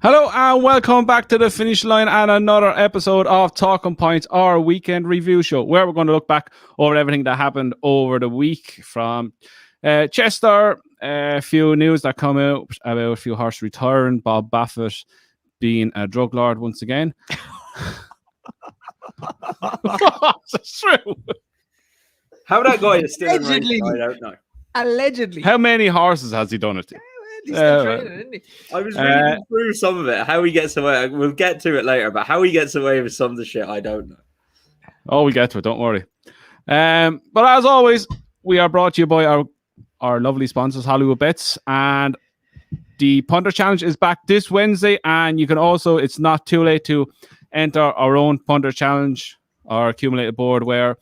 Hello and welcome back to the Finish Line and another episode of Talking Points, our weekend review show, where we're going to look back over everything that happened over the week from Chester, a few news that come out about a few horse retiring, Bob Baffett being a drug lord once again. That's true. How that guy is still in race, I don't know. Allegedly. How many horses has he done it to? He's still training, isn't he? I was reading through some of it. How he gets away, we'll get to it later, but how he gets away with some of the shit, I don't know. Oh, we'll get to it, don't worry. But as always, we are brought to you by our lovely sponsors, Hollywoodbets, and the Punter Challenge is back this Wednesday, and you can also, it's not too late to enter our own Punter Challenge, our accumulated board, where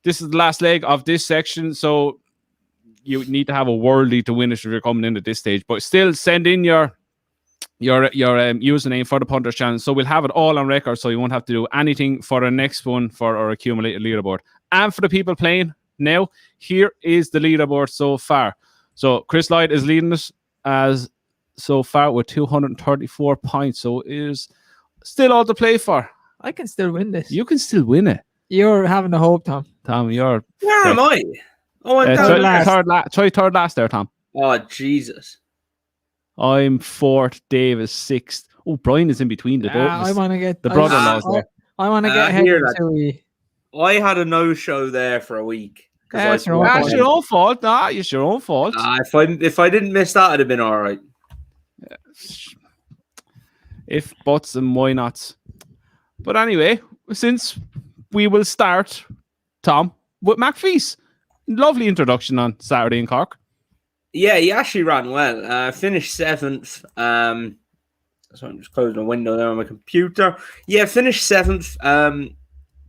this is the last leg of this section, so you need to have a worldly to win it if you're coming in at this stage. But still, send in your username for the Punters Challenge, so we'll have it all on record, so you won't have to do anything for the next one for our accumulated leaderboard. And for the people playing now, here is the leaderboard so far. So Chris Lloyd is leading us as so far with 234 points. So it is still all to play for. I can still win this. You can still win it. You're having a hope, Tom. Tom, you're... Where am I? Oh, I'm try third last there, Tom. Oh, Jesus. I'm fourth, Dave is sixth. Oh, Brian is in between the both. I want to get the brother-in-laws there. I want to get ahead of I had a no-show there for a week. That's your own fault. Nah, it's your own fault. If I didn't miss that, it'd have been all right. If buts and why nots. But anyway, since we will start, Tom, with Makfils. Lovely introduction on Saturday in Cork. Yeah, he actually ran well. Finished 7th. So I'm just closing a window there on my computer. Yeah, finished 7th.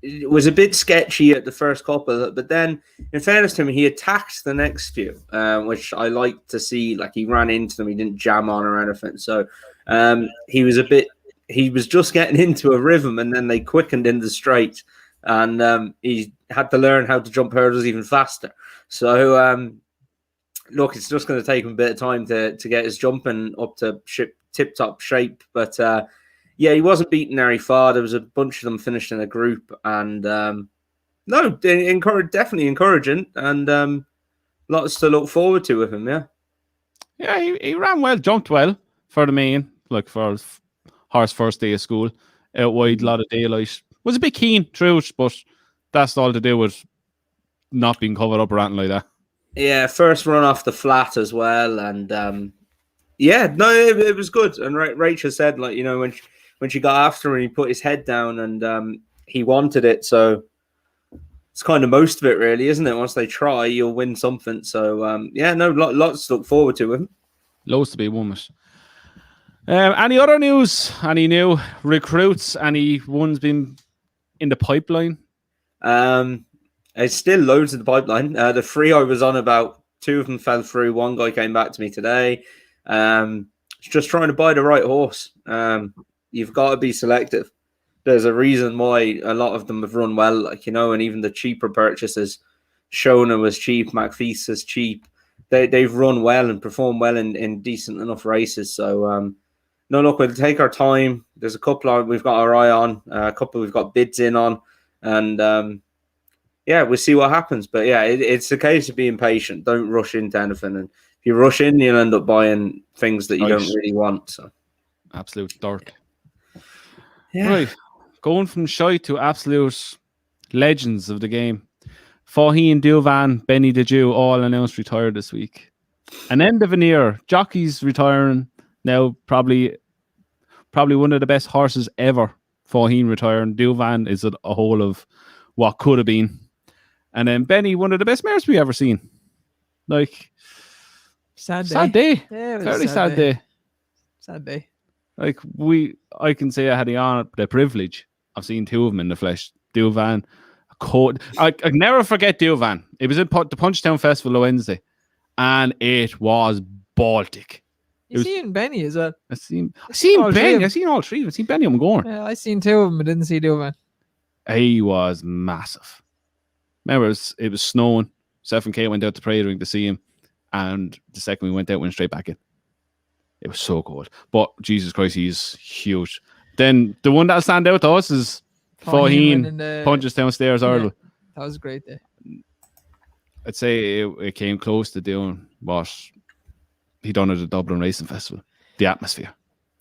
It was a bit sketchy at the first couple, but then, in fairness to him, he attacked the next few, which I like to see. Like, he ran into them, he didn't jam on or anything. So he was just getting into a rhythm, and then they quickened in the straight, and he had to learn how to jump hurdles even faster. So, look, it's just going to take him a bit of time to get his jumping up to tip-top shape. But, yeah, he wasn't beaten very far. There was a bunch of them finished in a group. And, definitely encouraging. And lots to look forward to with him, yeah. Yeah, he ran well, jumped well for the main, like for his horse first day of school. Out wide, a lot of daylight. Was a bit keen, true, but that's all to do with not being covered up or anything like that. Yeah, first run off the flat as well. And, it was good. And Rachel said, like, you know, when she got after him and he put his head down and he wanted it. So it's kind of most of it, really, isn't it? Once they try, you'll win something. So, lots to look forward to with him. Loads to be won with. Any other news? Any new recruits? Any ones been in the pipeline? There's still loads in the pipeline. The 3 I was on about, 2 of them fell through. One guy came back to me today. It's just trying to buy the right horse. You've got to be selective. There's a reason why a lot of them have run well, like, you know, and even the cheaper purchases, Shona was cheap, Makfils is cheap. They've run well and performed well in decent enough races. So, no, look, we'll take our time. There's a couple we've got our eye on, a couple we've got bids in on, and we'll see what happens. But yeah, it's a case of being patient. Don't rush into anything, and if you rush in, you'll end up buying things that you don't really want. So, absolute dark. Yeah. Right, going from shy to absolute legends of the game. Faugheen, Duvan, Benny the Jew all announced retired this week. An end of an era. Jockey's retiring. Now probably one of the best horses ever. Faugheen retiring. Duvan is a whole of what could have been. And then Benny, one of the best mares we ever seen. Like, sad day. Yeah, very sad day. Sad day. Like, I can say I had the privilege of seeing 2 of them in the flesh. Duvan, I never forget Duvan. It was at the Punchtown Festival on Wednesday, and it was Baltic. You seen Benny as well? I seen Benny. I seen all 3. I seen Benny on Gorn. Yeah, I seen 2 of them, but didn't see Duvan. He was massive. Remember, it was snowing. Steph and Kate went out to Prater Ring to see him, and the second we went straight back in. It was so good. But Jesus Christ, he's huge. Then the one that'll stand out to us is Faheen punches downstairs Earl. That was a great day. I'd say it came close to doing what he done at the Dublin Racing Festival. The atmosphere.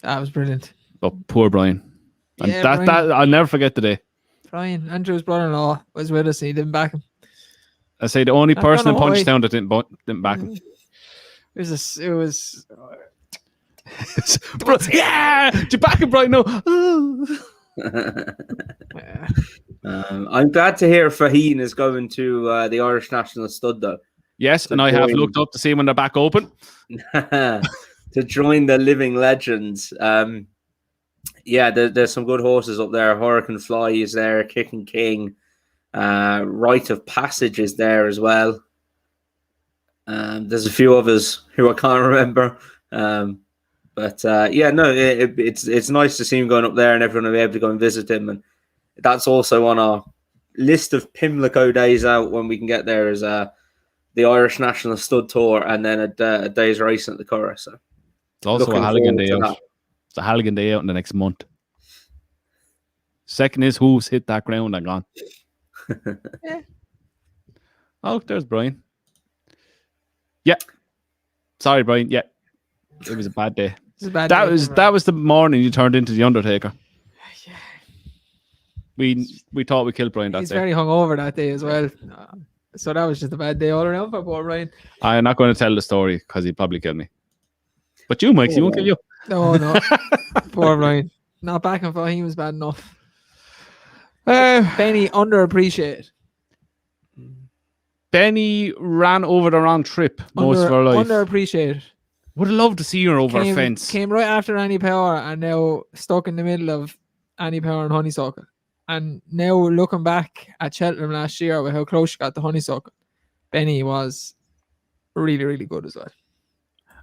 That was brilliant. But poor Brian. And Yeah, that I'll never forget the day. Brian, Andrew's brother-in-law, was with us and he didn't back him. I say the only I person don't in know Punchestown that didn't back him. It was Yeah! Do you back him, Brian? No. yeah. I'm glad to hear Faheen is going to the Irish National Stud, though. Yes, and I have looked up to see when they're back open. To join the living legends. Yeah, there's some good horses up there. Hurricane Fly is there. Kicking King. Rite of Passage is there as well. There's a few others who I can't remember. But yeah, no, it's nice to see him going up there and everyone will be able to go and visit him. And that's also on our list of Pimlico days out when we can get there is the Irish National Stud Tour and then a day's racing at the Curragh. So it's also a Halligan day out. It's a Halligan day out in the next month. Second is who's hit that ground and gone. Yeah. Oh, there's Brian. Yeah. Sorry, Brian. Yeah. It was a bad day. That was the morning you turned into the Undertaker. Yeah. We thought we killed Brian that He's day. very hungover that day as well. So that was just a bad day all around for poor Brian. I'm not going to tell the story because he'd probably kill me. But you, Mike, he won't kill you. No. Poor Brian. Not backing for him was bad enough. Benny underappreciated. Benny ran over the wrong trip most of her life. Underappreciated. Would have loved to see her over a fence. Came right after Annie Power and now stuck in the middle of Annie Power and Honeysuckle. And now looking back at Cheltenham last year with how close she got to Honeysuckle, Benny was really, really good as well.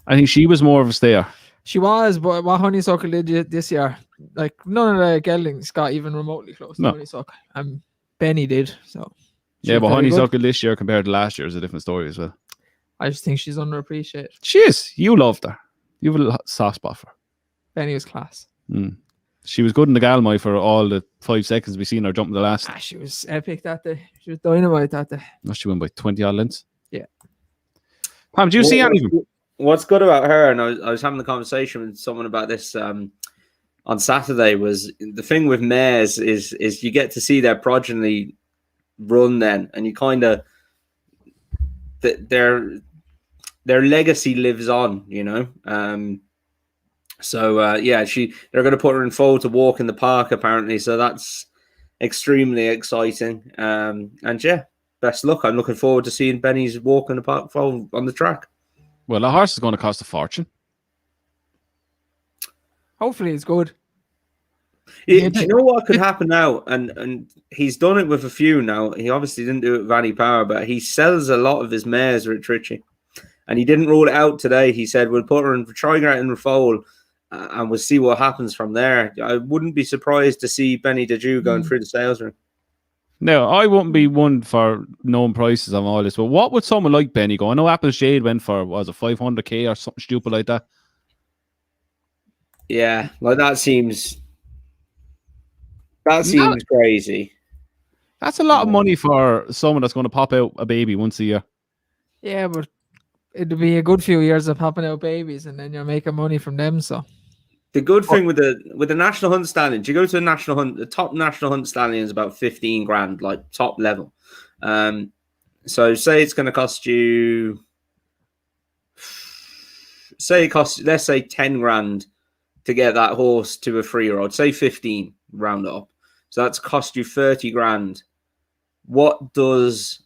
I think she was more of a stayer. She was, but what Honeysuckle did this year, like none of the geldings got even remotely close to Honeysuckle. And Benny did. So yeah, but Honeysuckle this year compared to last year is a different story as well. I just think she's underappreciated. She is. You loved her. You have a soft spot for her. Benny was class. She was good in the Galmoy for all the 5 seconds we seen her jumping the last. She was epic that day. She was dynamite that day. Must she win by 20 odd lengths? Yeah. Pam, do you see anything? What's good about her, and I was having a conversation with someone about this on Saturday, was the thing with mares is you get to see their progeny run then, and you kind of their legacy lives on, you know. So yeah, they're going to put her in foal to walk in the park apparently, so that's extremely exciting. And yeah, best luck. I'm looking forward to seeing Benny's walk in the park foal on the track. Well, the horse is going to cost a fortune. Hopefully it's good. Yeah, do you know what could happen now? And he's done it with a few now. He obviously didn't do it with Vanny Power, but he sells a lot of his mares at Trichy. And he didn't rule it out today. He said, we'll put her in, try her out in the foal, and we'll see what happens from there. I wouldn't be surprised to see Benny Deju going through the sales ring. No, I wouldn't be one for known prices on all this, but what would someone like Benny go? I know Apple Shade went for, was it 500k or something stupid like that? Yeah, like that seems crazy. That's a lot of money for someone that's going to pop out a baby once a year. Yeah, but it'll be a good few years of popping out babies, and then you're making money from them. So the good thing with the national hunt stallions, you go to a national hunt, the top national hunt stallion is about 15 grand, like top level. So say it's going to cost you, let's say 10 grand to get that horse to a 3-year-old, say 15, round up. So that's cost you 30 grand. What does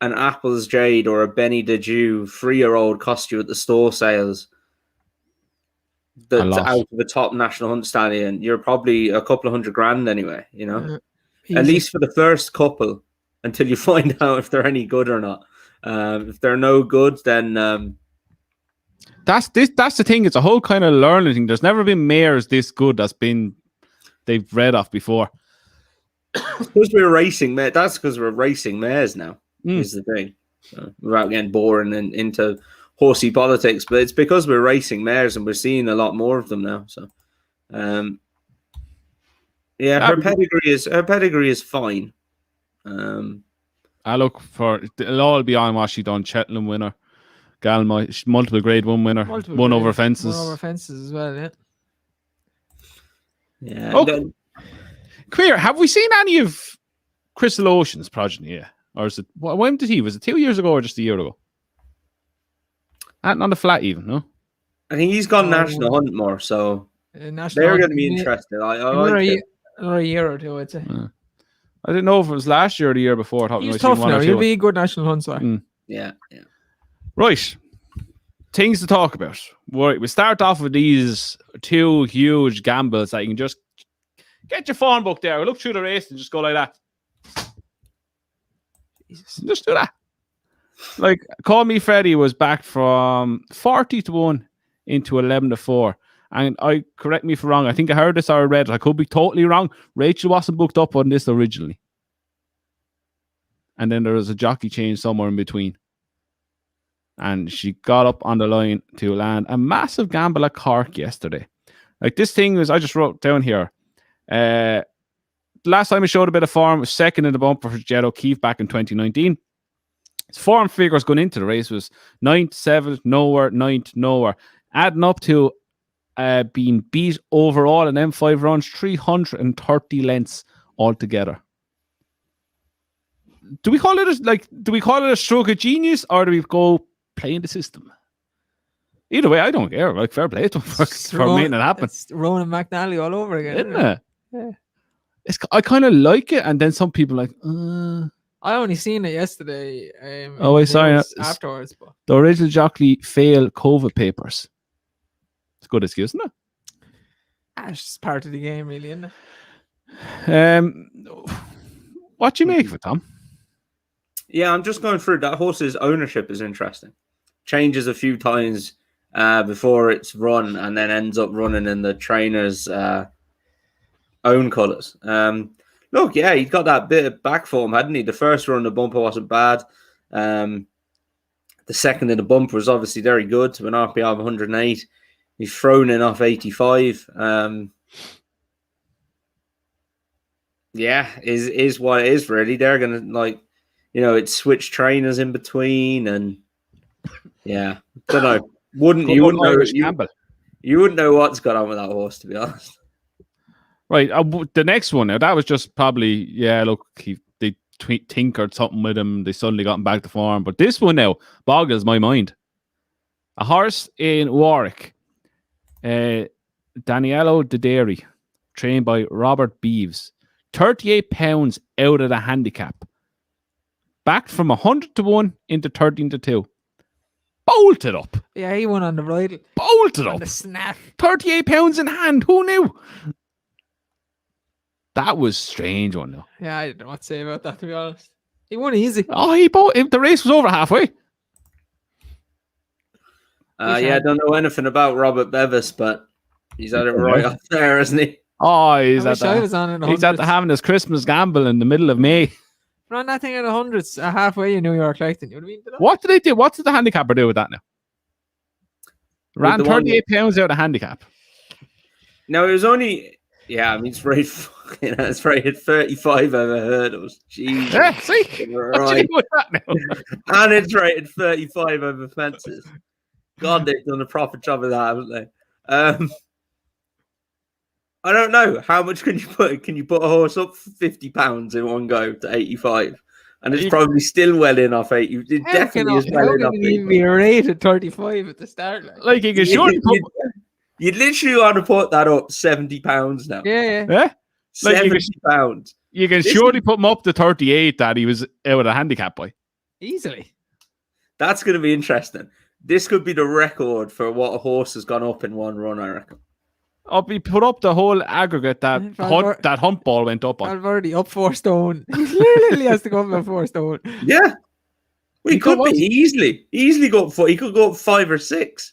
an Apple's Jade or a Benny Deju 3-year-old cost you at the store sales? That's out of the top national hunt stallion, you're probably a couple of $100 grand anyway, you know, at least for the first couple until you find out if they're any good or not. If they're no good, then that's the thing. It's a whole kind of learning thing. There's never been mares this good they've read off before. Because we're racing, that's because we're racing mares now. Is the thing, without getting boring and into horsey politics, but it's because we're racing mares and we're seeing a lot more of them now. So, yeah, her pedigree is fine. I look for it'll all be on what she done. Cheltenham winner, multiple Grade 1 winner, won over fences. Won over fences as well, yeah. Yeah. Okay. Queer, have we seen any of Crystal Ocean's progeny? Yeah. Or is it, when did he? Was it 2 years ago or just a year ago? On the flat even, no? I think he's gone National Hunt more, so they're going to be interested. Another year or two, I'd say. I didn't know if it was last year or the year before. He's tough now. He'll be a good National Hunt star. Yeah. Right. Things to talk about. We start off with these two huge gambles that you can just get your phone book there. Look through the race and just go like that. Jesus. Just do that. Like, Call Me Freddie was back from 40-1 into 11-4. And correct me if I'm wrong, I think I heard this or I read it. I could be totally wrong. Rachel wasn't booked up on this originally. And then there was a jockey change somewhere in between. And she got up on the line to land a massive gamble at Cork yesterday. Like, this thing was, I just wrote down here. Last time I showed a bit of form, was second in the bumper for Jed O'Keefe back in 2019. His form figures going into the race was 9th, 7th, nowhere, 9th, nowhere. Adding up to being beat overall in M5 runs, 330 lengths altogether. Do we call it a stroke of genius, or do we go playing the system? Either way, I don't care. Like, fair play to him for making it happen. It's Ronan McNally all over again, isn't it? Yeah. I kind of like it, and then some people are like, I only seen it yesterday. Afterwards, but the original jockey failed COVID papers. It's a good excuse, isn't it? It's just part of the game, really, isn't it? What do you make of it, Tom? Yeah, I'm just going through that. Horse's ownership is interesting. Changes a few times before it's run, and then ends up running in the trainer's own colours. Look, yeah, he's got that bit of back form, hadn't he? The first run, the bumper wasn't bad. The second in the bumper was obviously very good to an RPI of 108. He's thrown in off 85. Yeah, is what it is, really. They're going to, it's switch trainers in between, and yeah, don't know. You wouldn't know what's gone on with that horse, to be honest. Right, the next one now, that was just probably, they tinkered something with him. They suddenly got him back to form. But this one now boggles my mind. A horse in Warwick, Daniello De Dairy, trained by Robert Beeves, £38 out of the handicap. Backed from 100-1 into 13-2. Bolted up. Yeah, he won on the bridle. Bolted up. On the snap. £38 in hand. Who knew? That was strange one, though. Yeah, I don't know what to say about that, to be honest. He won easy. Oh, the race was over halfway. I don't know anything about Robert Bevis, but he's had it right up there, isn't he? Oh, he's at having his Christmas gamble in the middle of May. Run that thing at 100s halfway in New York, like, you know what I mean? What did they do? What did the handicapper do with that now? Ran £38 out of handicap. No, it was only... Yeah, I mean, it's rated 35 over hurdles. Jesus. Yeah, see? Right. With that now? And it's rated 35 over fences. God, they've done a proper job of that, haven't they? I don't know. How much can you put? Can you put a horse up for £50 in one go to 85? And it's probably still well in off 80. It definitely is well in off 80. You'd be rated 35 at the start. Like you can surely put... You'd literally want to put that up £70 now. Yeah. £70. You can surely put him up to 38 that he was out of the handicap by. Easily. That's going to be interesting. This could be the record for what a horse has gone up in one run, I reckon. I'll be put up the whole aggregate that hump ball went up on. I've already up 4 stone. He literally has to go up about 4 stone. Yeah. Well, he could be easily go up 4. He could go up 5 or 6.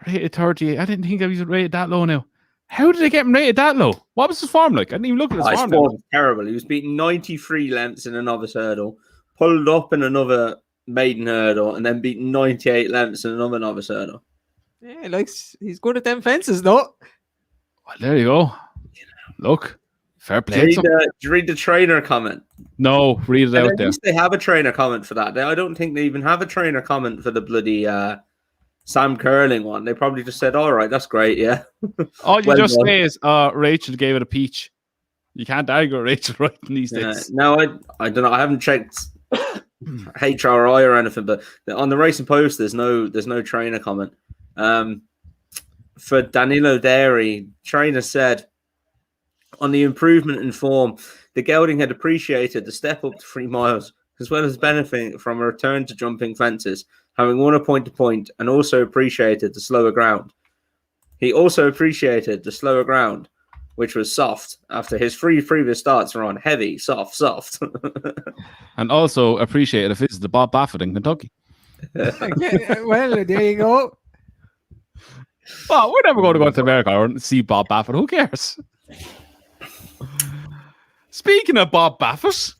Rated 38. I didn't think he was rated that low now. How did they get him rated that low? What was his form like? I didn't even look at his form. His form was terrible. He was beating 93 lengths in a novice hurdle, pulled up in another maiden hurdle and then beat 98 lengths in another novice hurdle. Yeah, he's good at them fences, though. Well, there you go. Look, fair play. Did you read the trainer comment? No, read it out At there. least they have a trainer comment for that. I don't think they even have a trainer comment for the bloody Sam Curling one. They probably just said, all right, that's great, yeah. All you Well just done. say is, Rachel gave it a peach. You can't argue with Rachel writing these days. No, I don't know. I haven't checked HRI or anything, but on the Racing Post, there's no trainer comment. For Danilo Dairy, trainer said, on the improvement in form, the gelding had appreciated the step up to 3 miles, as well as benefiting from a return to jumping fences, having won a point-to-point, and also appreciated the slower ground. He also appreciated the slower ground, which was soft, after his 3 previous starts were on heavy, soft. And also appreciate if it's the Bob Baffert in Kentucky. Well, there you go. Well, we're never going to go to America or see Bob Baffert. Who cares? Speaking of Bob Baffert,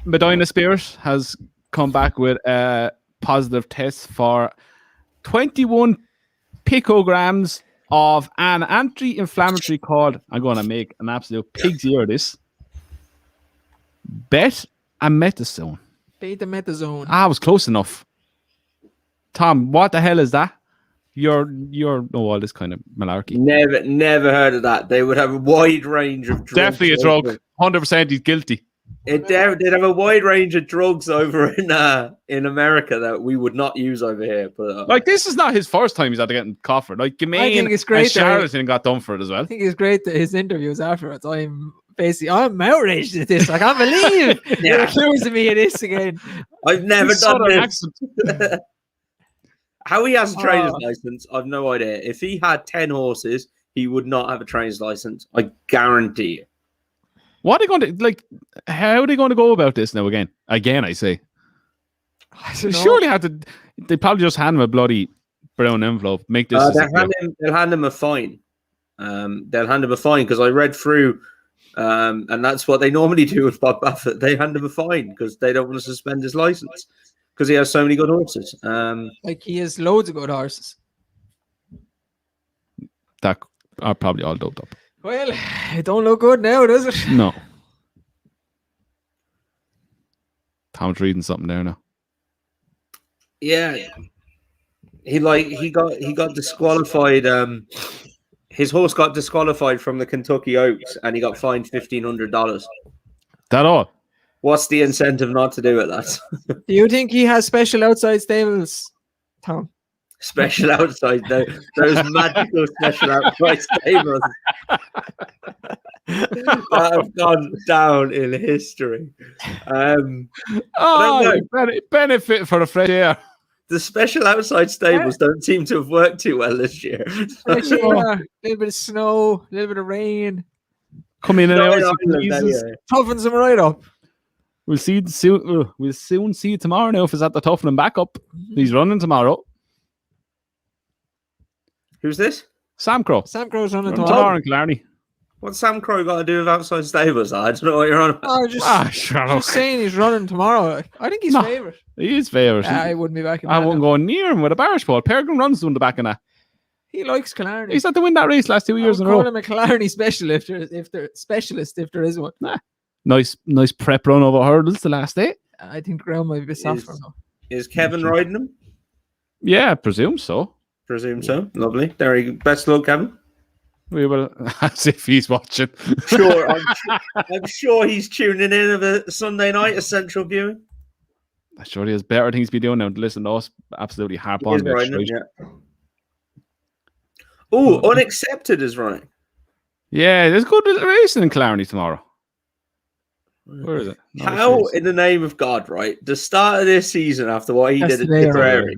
Medina Spirit has come back with a positive test for 21 picograms of an anti-inflammatory called, I'm going to make an absolute pig's ear of this, betamethasone. Betamethasone. I was close enough. Tom, what the hell is that? You're all this kind of malarkey. Never heard of that. They would have a wide range of drugs. Definitely a drug. 100% he's guilty. They'd have a wide range of drugs over in America that we would not use over here. But like, this is not his first time he's had to get in coffer. Like, Gemaine think it's great and Charlatan got done for it as well. I think it's great that his interviews afterwards. I'm outraged at this. I can't believe you're accusing me of this again. I've never done this. Accent. How he has a trainer's license, I've no idea. If he had 10 horses, he would not have a trainer's license. I guarantee you. What are they going to, like, how are they going to go about this now again? Again, I say. They surely have to, they probably just hand him a bloody brown envelope. Make this. They'll hand him a fine. They'll hand him a fine because I read through, and that's what they normally do with Bob Baffert. They hand him a fine because they don't want to suspend his license because he has so many good horses. Like, he has loads of good horses. That are probably all doped up. Well, it don't look good now, does it? No. Tom's reading something there now. Yeah, he got disqualified. His horse got disqualified from the Kentucky Oaks, and he got fined $1,500. That all? What's the incentive not to do it, lads? Do you think he has special outside stables, Tom? Special outside, those magical special outside stables that have gone down in history. Benefit for the fresh air. The special outside stables don't seem to have worked too well this year. A little bit of snow, a little bit of rain. Come in and out. Toughens him right up. We'll see soon. We'll soon see tomorrow now if it's at the toughening back up. He's running tomorrow. Who's this? Sam Crow. Sam Crow's running tomorrow in Killarney. What's Sam Crow got to do with outside stables? I don't know what you're on about. Oh, just saying he's running tomorrow. I think he's favourite. He is favourite. I wouldn't be back in I wouldn't go near him with a barge ball. Peregrine runs doing the back in that. He likes Killarney. He's had to win that race last 2 years in a row. Call him a Killarney specialist if there is one. Nah. Nice prep run over hurdles the last day. I think the ground might be soft for him. Is Kevin riding him? Yeah, I presume so. Presume so. Lovely. There you go. Best of luck, Kevin. We will, as if he's watching. I'm sure he's tuning in of a Sunday night, a central viewing. I'm sure he has better things to be doing now to listen to us absolutely harp on. Oh, Unaccepted is running. Yeah, there's good racing in Killarney tomorrow. Where is it? How, in the name of God, right? The start of this season, after what he did at Tipperary,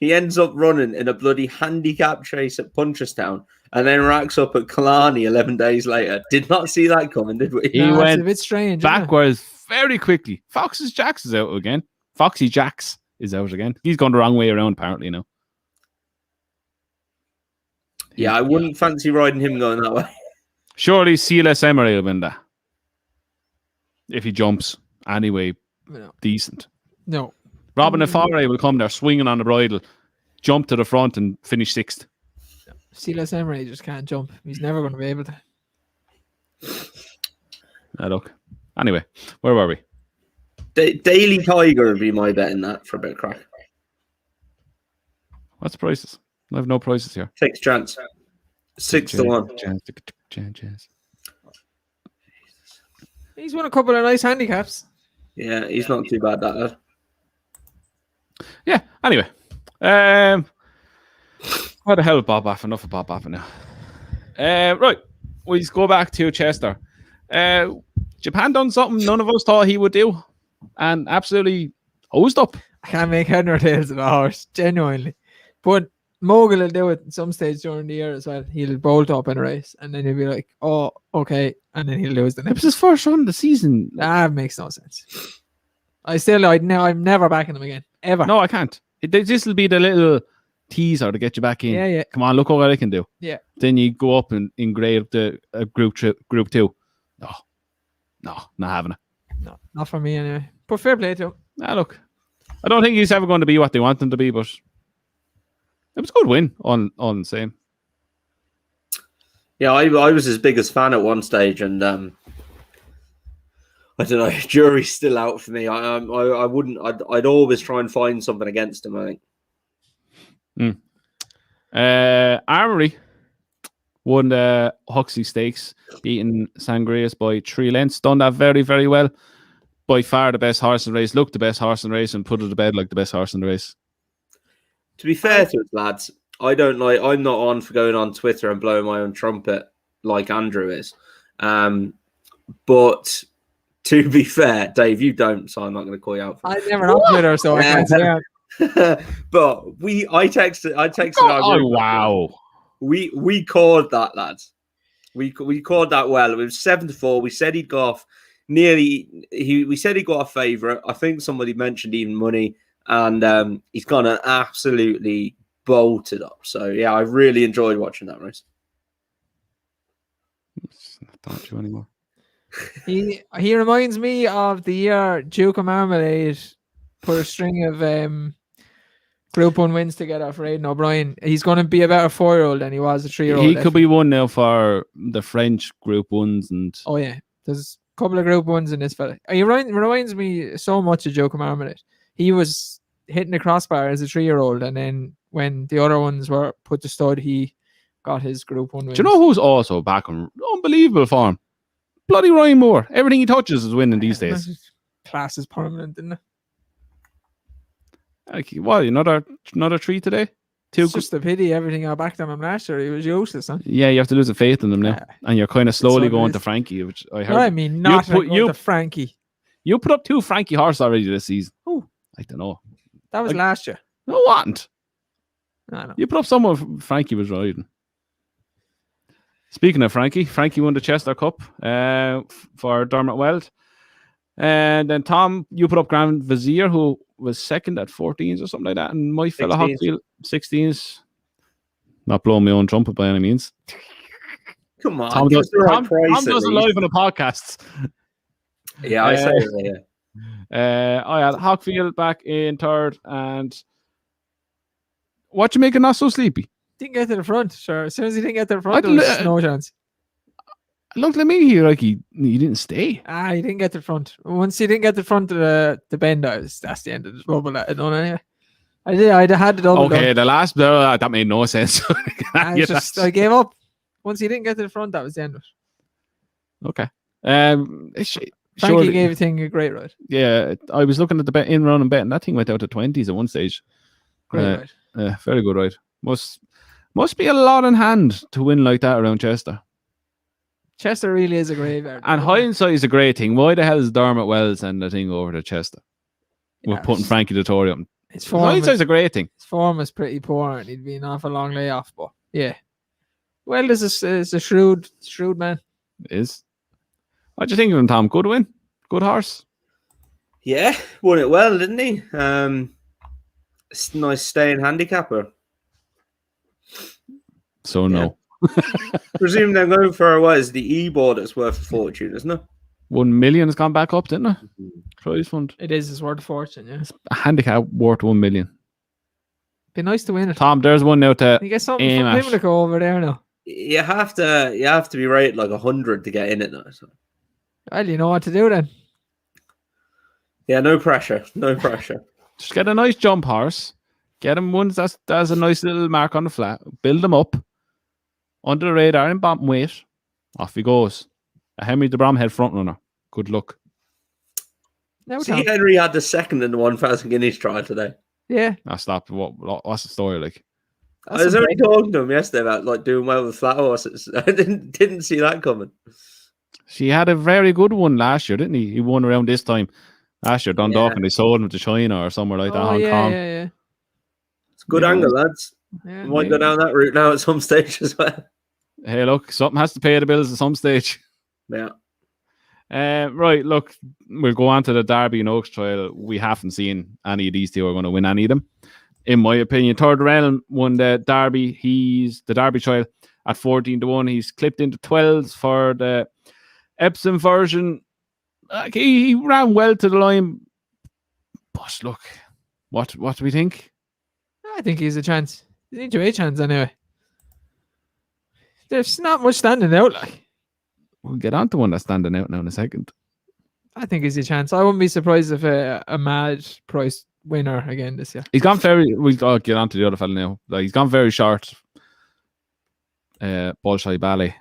he ends up running in a bloody handicap chase at Punchestown and then racks up at Killarney 11 days later. Did not see that coming, did we? He went a bit strange, backwards very quickly. Foxy Jacks is out again. Foxy Jacks is out again. He's gone the wrong way around, apparently, now. Yeah, I wouldn't fancy riding him going that way. Surely CLS Emery will win that. If he jumps. Anyway, decent. No. Robin Afare will come there swinging on the bridle, jump to the front and finish 6th. Silas Emery just can't jump. He's never going to be able to. Look. Anyway, where were we? Daily Tiger would be my bet in that for a bit of crack. What's the prices? I have no prices here. Takes chance. 6 to 1. Chance. He's won a couple of nice handicaps. Yeah, he's not too bad, that lad. Yeah, anyway. What the hell with Bob Baffin? Enough of Bob Baffin now. Right, we go back to Chester. Japan done something none of us thought he would do, and absolutely hosed up. I can't make head nor tails of a horse, genuinely. But Mogul will do it at some stage during the year as well. He'll bolt up in a race, and then he'll be like, "Oh, okay," and then he'll lose the It next. was his first run of the season. That makes no sense. I'm never backing him again, ever. No, I can't. This will be the little teaser to get you back in. Yeah. Come on, look what I can do. Yeah. Then you go up and engrave the group 2. No, not having it. No, not for me anyway. But fair play to him. Look, I don't think he's ever going to be what they want him to be, but it was a good win on the same. Yeah, I was his biggest fan at one stage, and I don't know. Jury's still out for me. I wouldn't. I'd always try and find something against him, I think. Armory won the Huxley Stakes, beating Sangrias by 3 lengths. Done that very, very well. By far the best horse in the race. Looked the best horse in the race and put it to bed like the best horse in the race. To be fair to us, lads, I'm not on for going on Twitter and blowing my own trumpet like Andrew is. But to be fair, Dave, you don't, so I'm not going to call you out. I never on Twitter, so I can't say that. But I texted. Oh wow! We called that, lads. We called that well. It was 7-4. We said he'd go off nearly. We said he got a favourite. I think somebody mentioned even money, and he's gone and absolutely bolted up. So yeah, I really enjoyed watching that race. Don't you anymore? He reminds me of the year Duke of Marmalade put a string of Group 1 wins together for Aidan O'Brien. He's going to be a better 4-year-old than he was a 3-year-old. He could be one now for the French Group 1s. And oh yeah, there's a couple of Group 1s in this fella. He reminds me so much of Duke of Marmalade. He was hitting the crossbar as a 3-year-old, and then when the other ones were put to stud, he got his Group 1 wins. Do you know who's also back on unbelievable form? Bloody Ryan Moore. Everything he touches is winning these days. Class is permanent, isn't it? Like, what, another 3 today? It's just a pity everything I backed on him last year. He was useless, huh? Yeah, you have to lose the faith in them now. And you're kind of slowly what it going is. to Frankie, which I heard. What I mean, not to Frankie. You put up 2 Frankie horses already this season. Oh, I don't know. that was last year. No, it wasn't. I know. You put up someone Frankie was riding. Speaking of Frankie won the Chester Cup for Dermot Weld. And then Tom, you put up Grand Vizier, who was second at 14s or something like that. And my fella Hockfield, 16s. Not blowing my own trumpet by any means. Come on. Tom does it live on the podcasts. Yeah, I say it. Yeah. I had Hockfield back in 3rd. And what you making not so sleepy? Didn't get to the front, sure. As soon as he didn't get to the front, there was no chance. Looked at me here like he didn't stay. He didn't get to the front. Once he didn't get to the front of the bend, that's the end of the bubble. I don't anyway. I had the double. Okay, done. the last that made no sense. I gave up. Once he didn't get to the front, that was the end of it. Okay. Frankie gave the thing a great ride. Yeah, I was looking at the in run and bet, and that thing went out to 20s at one stage. Great ride. Very good ride. Must be a lot in hand to win like that around Chester. Chester really is a graveyard. And hindsight is a great thing. Why the hell is Dermot Wells sending the thing over to Chester? We're putting Frankie Dettori up. Hindsight's a great thing. His form is pretty poor, and he'd been off a long layoff. But yeah, well, this is a shrewd man. It is. What do you think of him, Tom? Good win, good horse. Yeah, won it well, didn't he? It's nice staying handicapper. So no. Presume they're going for what is the E-board that's worth a fortune, isn't it? 1 million has gone back up, didn't it? Prize fund. It is. It's worth a fortune. Yeah. A handicap worth 1 million. Be nice to win it. Tom, there's one now to You get something aim from at. Pimlico over there now. You have to be rated like 100 to get in it now. So. Well, you know what to do then. Yeah, no pressure. No pressure. Just get a nice jump horse. Get him ones that's a nice little mark on the flat. Build him up under the radar in bottom weight. Off he goes. A Henry de Bromhead front runner. Good luck. Now, See, Tom. Henry had the second in the 1,000 guineas trial today. Yeah. That's not what's the story like? I was only talking to him yesterday about like doing well with flat horses. I didn't see that coming. She had a very good one last year, didn't he? He won around this time last year. Dundalk, and they sold him to China or somewhere like that. Hong Kong. Yeah. It's a good angle, lads. Yeah. We might go down that route now at some stage as well. Hey, look, something has to pay the bills at some stage. Yeah. Right, look, we'll go on to the Derby and Oaks trial. We haven't seen any of these two are going to win any of them. In my opinion, Third Realm won the Derby. He's the Derby trial at 14-1. He's clipped into 12s for the Epsom version. He ran well to the line. But look, what do we think? I think he's a chance. He's into a chance anyway. There's not much standing out. Like, We'll get on to one that's standing out now in a second. I think he's a chance. I wouldn't be surprised if a mad price winner again this year. He's gone very. We'll get on to the other fella now. Like, he's gone very short. Bolshoi Ballet,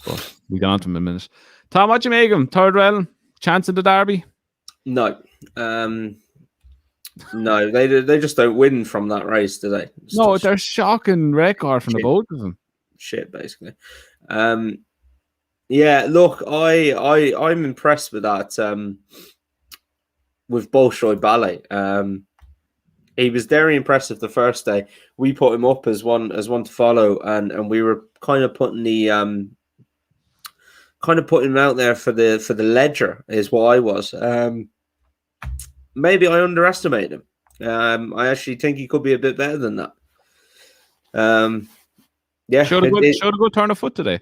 but we'll get on to him in a minute. Tom, what do you make him? Third Realm, chance in the Derby? No. No, they just don't win from that race, do they? No, they're shocking record from the both of them. Shit, basically. Yeah, look, I'm impressed with that. With Bolshoi Ballet, he was very impressive the first day. We put him up as one to follow, and we were kind of putting him out there for the ledger is what I was. Maybe I underestimated him. I actually think he could be a bit better than that. Yeah, showed a good turn of foot today.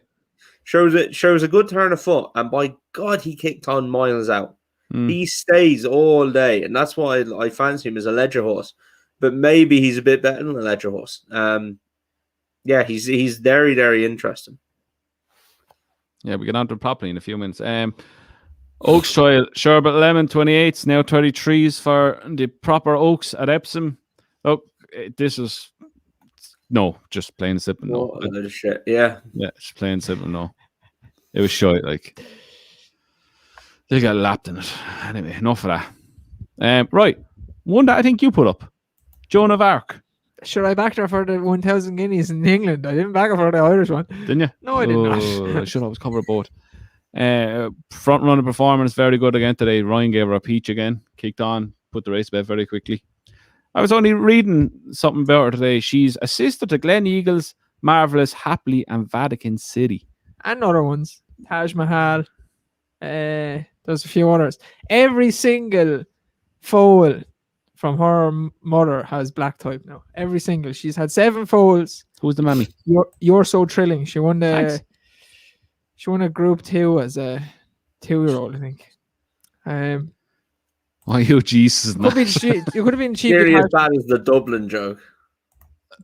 Shows a good turn of foot, and by God, he kicked on miles out. He stays all day, and that's why I fancy him as a ledger horse. But maybe he's a bit better than a ledger horse. Yeah, he's very, very interesting. Yeah, we get on to it properly in a few minutes. Oaks trial, Sherbet Lemon 28s, now 33s for the proper Oaks at Epsom. Oh, this is just plain and simple. No, a little shit. Yeah, just plain and simple. No, it was shite. Like, they got lapped in it. Anyway, enough of that. Right, one that I think you put up, Joan of Arc. Should I back her for the 1,000 guineas in England? I didn't back her for the Irish one. Didn't you? No, I did not. I should always cover both. Front runner performance, very good again today. Ryan gave her a peach again, kicked on, put the race bet very quickly. I was only reading something about her today. She's a sister to Glen Eagles, Marvelous, Happily, and Vatican City. And other ones. Taj Mahal. There's a few others. Every single foal from her mother has black type now. Every single. She's had 7 foals. Who's the mammy? You're So Thrilling. She won Thanks. She won a Group 2 as a 2-year-old, I think. Oh, you Jesus! It could have been cheap. Nearly as bad as the Dublin joke.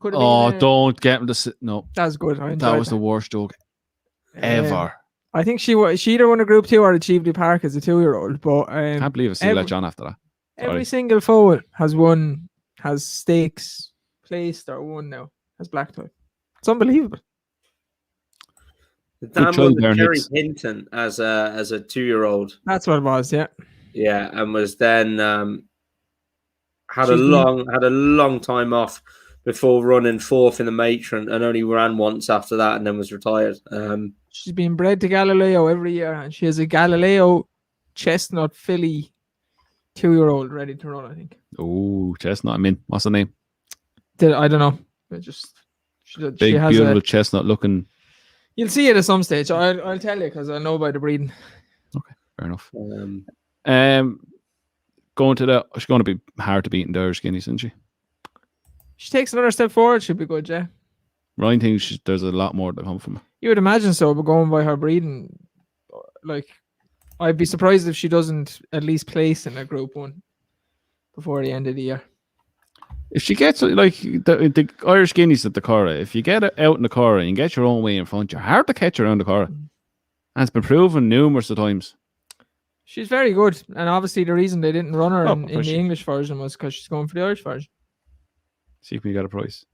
Don't get him to no. That was good. That was the worst joke ever. I think she either won a Group 2 or achieved the park as a 2-year-old. But Can't believe I still let John after that. Every single foal has stakes placed or won now. Has black type. It's unbelievable. The damn one with Jerry Hinton as a 2-year-old. That's what it was, yeah. Yeah, and was then had a long time off before running 4th in the matron, and only ran once after that, and then was retired. She's been bred to Galileo every year, and she has a Galileo chestnut filly 2-year-old ready to run, I think. Oh, chestnut. I mean, what's her name? I don't know. She has beautiful chestnut looking. You'll see it at some stage. I'll tell you because I know by the breeding. Okay, fair enough. She's going to be hard to beat in the Irish Guineas, isn't she? She takes another step forward, she'll be good, yeah. Ryan thinks there's a lot more to come from her. You would imagine so, but going by her breeding, like, I'd be surprised if she doesn't at least place in a Group 1 before the end of the year. If she gets like the Irish Guineas at the Cora, if you get it out in the Cora and get your own way in front, you're hard to catch around the Cora. And it's been proven numerous of times. She's very good. And obviously the reason they didn't run her in the she- English version was because she's going for the Irish version. See if we got a price.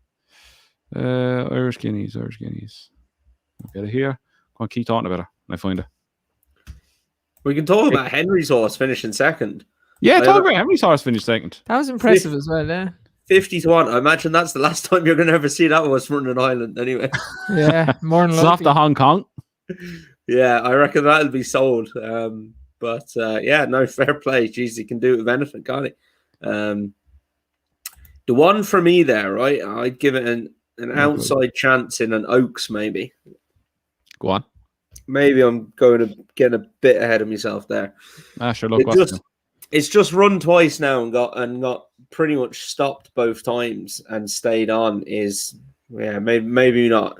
Irish Guineas. I'll get it here. Go on, keep talking about her. And I find it. We can talk about Henry's horse finishing second. Yeah, talk about Henry's horse finished second. That was impressive as well, yeah. 50-1. I imagine that's the last time you're going to ever see that horse running an island anyway. Yeah, more than It's off likely. to Hong Kong. Yeah, I reckon that'll be sold. But yeah, no, fair play. Jeez, he can do it with anything, can't he? The one for me there, right? I'd give it an outside chance in an Oaks, maybe. Go on. Maybe I'm going to get a bit ahead of myself there. Sure, look. It's just run twice now and got pretty much stopped both times and stayed on. Maybe not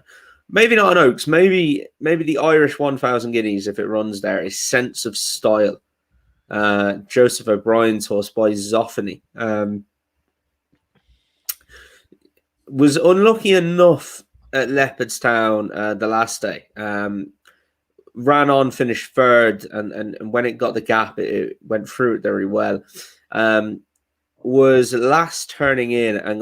an Oaks. Maybe the Irish 1,000 Guineas if it runs there is Sense of Style. Joseph O'Brien's horse by Zoffany. Was unlucky enough at Leopardstown the last day. Ran on, finished third, and when it got the gap, it went through it very well. Was last turning in and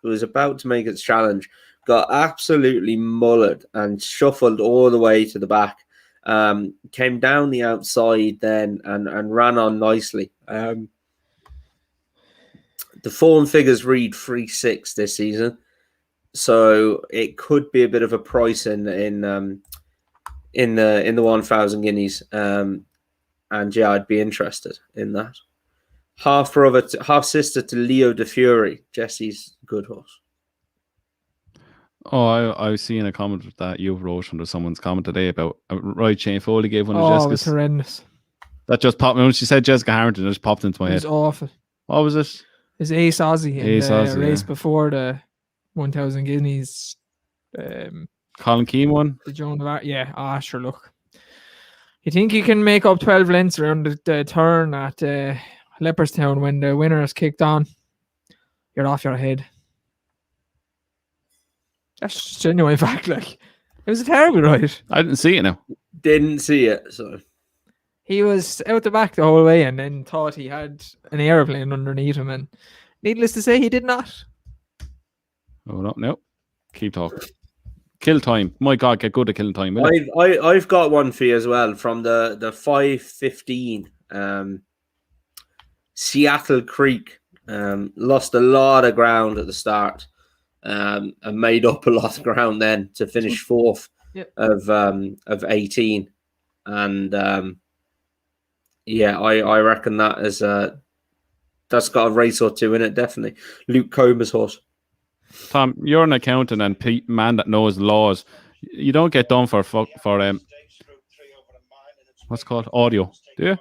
was about to make its challenge, got absolutely mullered and shuffled all the way to the back. Came down the outside then and ran on nicely. The form figures read 3-6 this season, so it could be a bit of a price in the 1,000 Guineas. And yeah, I'd be interested in that. Half sister to Leo de Fury, Jesse's good horse. Oh, I was seeing a comment that you wrote under someone's comment today about right Shane Foley gave one of Oh, it was Jessica's. horrendous. That just popped when she said Jessica Harrington, it just popped into my It was head. awful. What was it? It's Ace Aussie in Ace the Aussie, race yeah. before the 1,000 Guineas. Colin Keane one. The Joan of Arc. Yeah, sure, look. You think you can make up 12 lengths around the turn at Leopardstown when the winner is kicked on? You're off your head. That's genuine fact. Like, it was a terrible ride. I didn't see it now. Didn't see it, so He was out the back the whole way and then thought he had an aeroplane underneath him, and needless to say, he did not. Oh no. Keep talking. Kill time. My God, get good at killing time. Will it? I've got one for you as well from the 5:15. Seattle Creek lost a lot of ground at the start and made up a lot of ground then to finish fourth of 18. And yeah, I reckon that's got a race or two in it, definitely. Luke Comer's horse. Tom, you're an accountant and man that knows laws. You don't get done for what's it called audio, do you?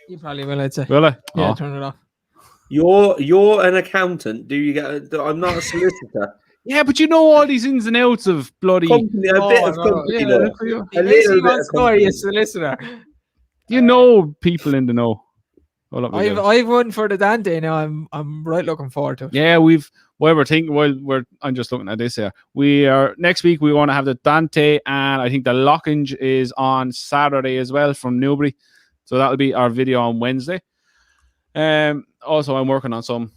You probably will, I'd say. Will I? Yeah, Oh. turn it off. You're an accountant. Do you get? I'm not a solicitor. Yeah, but you know all these ins and outs of bloody. Company, a bit of company Yeah, law. look for you. A Basically, little bit wants of to know company. you're a solicitor. You know people in the know. Hold up, I've won for the Dante now. I'm right looking forward to it. yeah, I'm just looking at this here. We are next week. We want to have the Dante, and I think the Lockage is on Saturday as well from Newbury. So that'll be our video on Wednesday. Also, I'm working on some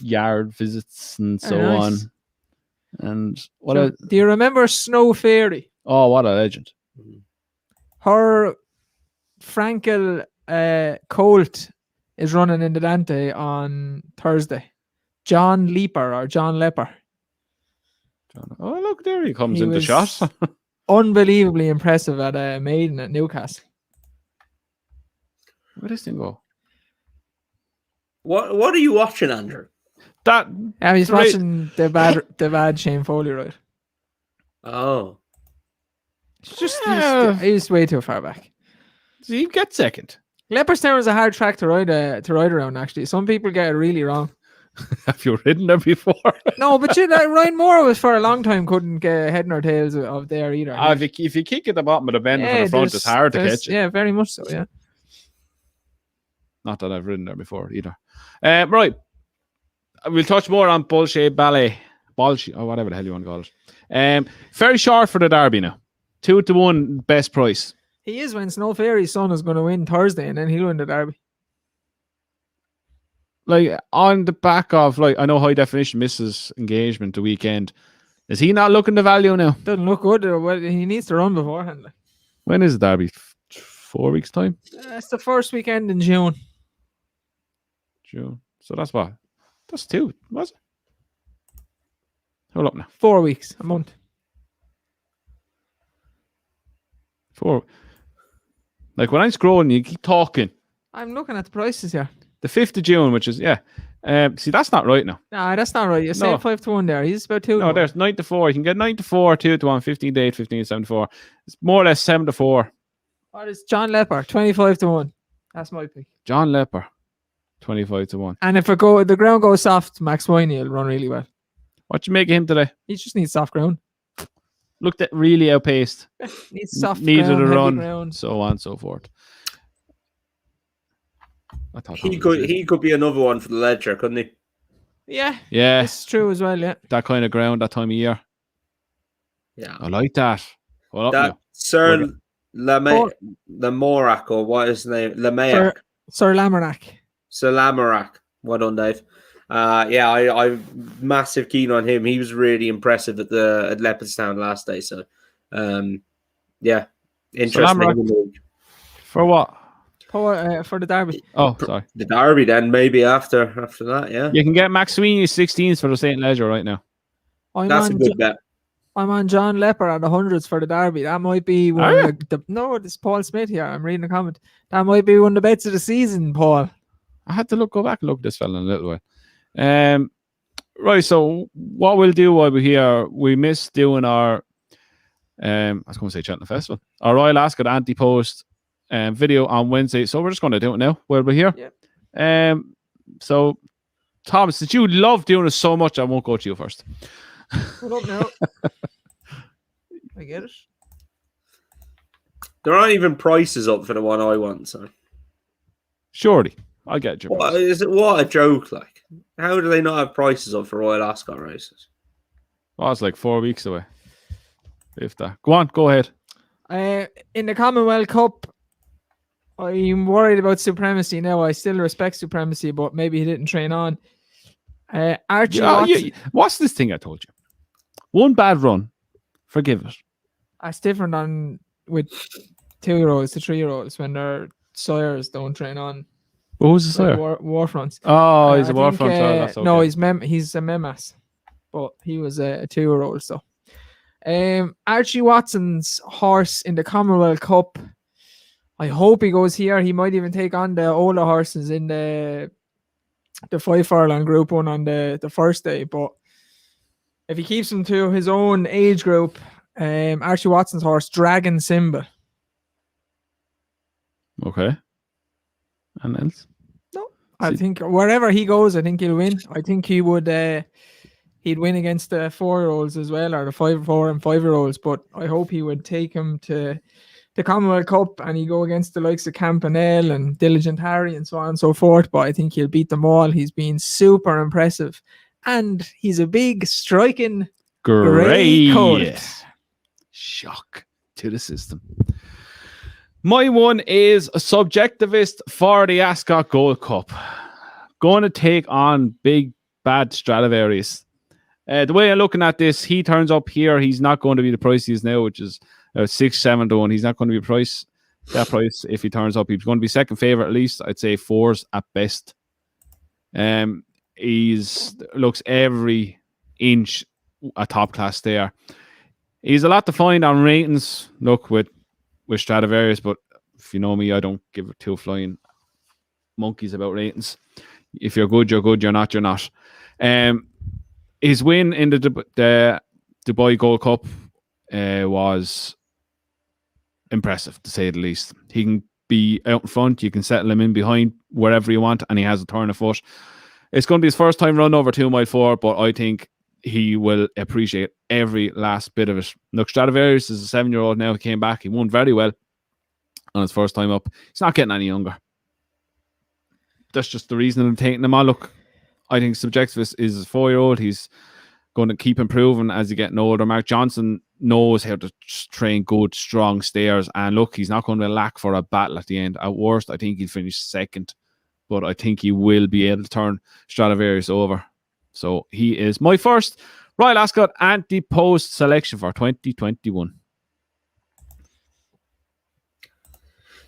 yard visits and so on. Nice. And So, do you remember Snow Fairy? Oh, what a legend! Her Frankel Colt is running in the Dante on Thursday. John Lepper. Oh, look, there he comes He into was shot. Unbelievably impressive at a maiden at Newcastle. Where does this thing go? What are you watching, Andrew? That I was Right. watching the bad Shane Foley ride. Oh, It's just Yeah. he was way too far back. he gets second. Leopardstown is a hard track to ride around. Actually, some people get it really wrong. Have you ridden there before? No, but Ryan Moore was for a long time couldn't get head nor tails of there either. If you kick at the bottom of the bend from the front, it's hard to catch it. Yeah, very much so, yeah. Not that I've ridden there before either. Right. We'll touch more on Bolshoi Ballet. Bolshoi, or whatever the hell you want to call it. Very short for the Derby now. 2-1 best price. He is when Snow Fairy's son is going to win Thursday and then he'll win the Derby. Like, on the back of, like, I know High Definition misses engagement the weekend. Is he not looking the value now? Doesn't look good. Well, he needs to run beforehand. Like. When is the Derby? 4 weeks' time? It's the first weekend in June. June. So that's what? That's 2, was it? Hold up now. 4 weeks, a month. 4. Like, when I'm scrolling, you keep talking. I'm looking at the prices here. The 5th of June, which is, yeah. See, that's not right now. Nah, that's not right. You say 5-1 there. He's about 2. No, there's 9-4. You can get 9-4, 2-1, 15-8, 15-7-4. It's more or less 7-4. What is John Lepper? 25-1. That's my pick. John Lepper, 25-1. And if the ground goes soft, Max Winey will run really well. What you make of him today? He just needs soft ground. Looked at really outpaced. Needs soft Needed ground, a heavy run, ground. so on and so forth. I thought He could be another one for the Ledger, couldn't he? Yeah. Yeah. It's true as well, yeah. That kind of ground, that time of year. Yeah. I like that. Hold up That now. Sir Lamorak, or what is his name? Lamayak. Sir Lamorak. Sir Lamorak. Well done, Dave. Yeah, I'm massive keen on him. He was really impressive at Leopardstown last day. So, yeah, interesting. For what? For the Derby. Oh, sorry. The Derby then, maybe after that, yeah. You can get Max Sweeney 16s for the St. Leger right now. That's a good bet. I'm on John Lepper at the 100s for the Derby. That might be one of no, it's Paul Smith here. I'm reading a comment. That might be one of the bets of the season, Paul. I had to go back and look at this fella in a little while. Right, so what we'll do while we're here, we missed doing our I was going to say Cheltenham Festival, our Royal Ascot Ante-Post video on Wednesday. So we're just going to do it now while we're here. Yeah. So Thomas, since you love doing it so much, I won't go to you first. Hold up now. I get it. There aren't even prices up for the one I want, so Surely. I'll get you. What a joke, like. How do they not have prices up for Royal Ascot races? Oh, it's like 4 weeks away. If that. Go on, go ahead. In the Commonwealth Cup, I'm worried about Supremacy now. I still respect Supremacy, but maybe he didn't train on. Archie Watson. What's this thing I told you? One bad run. Forgive it. That's different on with 2-year-olds to 3-year-olds when their sires don't train on. What was the sire? War fronts. Oh, he's a war front. That's okay. No, he's a Memas, but he was a 2-year-old. So, Archie Watson's horse in the Commonwealth Cup. I hope he goes here. He might even take on the older horses in the 5 furlong Group 1 on the first day. But if he keeps him to his own age group, Archie Watson's horse, Dragon Symbol. Okay. And else? No, I think wherever he goes, I think he'll win. I think he would. He'd win against the 4-year-olds as well, or the 4 and 5-year-olds. But I hope he would take him to the Commonwealth Cup and he go against the likes of Campanelle and Diligent Harry and so on and so forth. But I think he'll beat them all. He's been super impressive, and he's a big striking grey coat. Shock to the system. My one is a subjectivist for the Ascot Gold Cup. Going to take on big, bad Stradivarius. The way I'm looking at this, he turns up here. He's not going to be the price he is now, which is 6-7-1. He's not going to be that price if he turns up. He's going to be second favourite at least. I'd say 4s at best. He's looks every inch a top class there. He's a lot to find on ratings. Look, with Stradivarius, but if you know me, I don't give two flying monkeys about ratings. If you're good, you're good. You're not, you're not. His win in the Dubai Gold Cup was impressive, to say the least. He can be out in front. You can settle him in behind wherever you want, and he has a turn of foot. It's going to be his first time run over 2 mile 4, but I think he will appreciate every last bit of it. Look, Stradivarius is a 7-year-old now. He came back. He won very well on his first time up. He's not getting any younger. That's just the reason I'm taking him on. Look, I think Subjectivist is a 4-year-old. He's going to keep improving as he's getting older. Mark Johnson knows how to train good, strong stayers. And look, he's not going to lack for a battle at the end. At worst, I think he'll finish second. But I think he will be able to turn Stradivarius over. So he is my first Royal Ascot Ante-Post selection for 2021.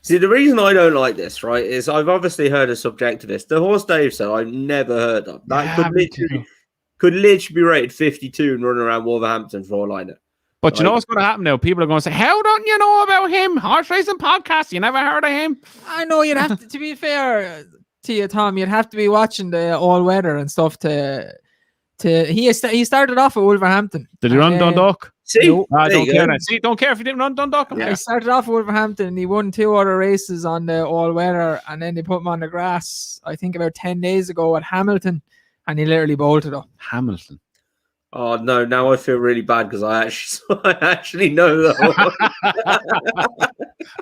See, the reason I don't like this, right, is I've obviously heard of Subjectivist. The horse Dave said I've never heard of. That could literally be rated 52 and run around Wolverhampton for all I know. But you know what's going to happen now? People are going to say, how don't you know about him? Horse racing podcast, you never heard of him? I know you'd have to be fair to you, Tom, you'd have to be watching the all weather and stuff to he started off at Wolverhampton. Did he run Dundalk? See, no, I don't care. See, don't care if he didn't run Dundalk. Yeah. He started off at Wolverhampton and he won 2 other races on the all weather, and then they put him on the grass, I think about 10 days ago at Hamilton, and he literally bolted up. Hamilton. Oh no! Now I feel really bad because I actually know that.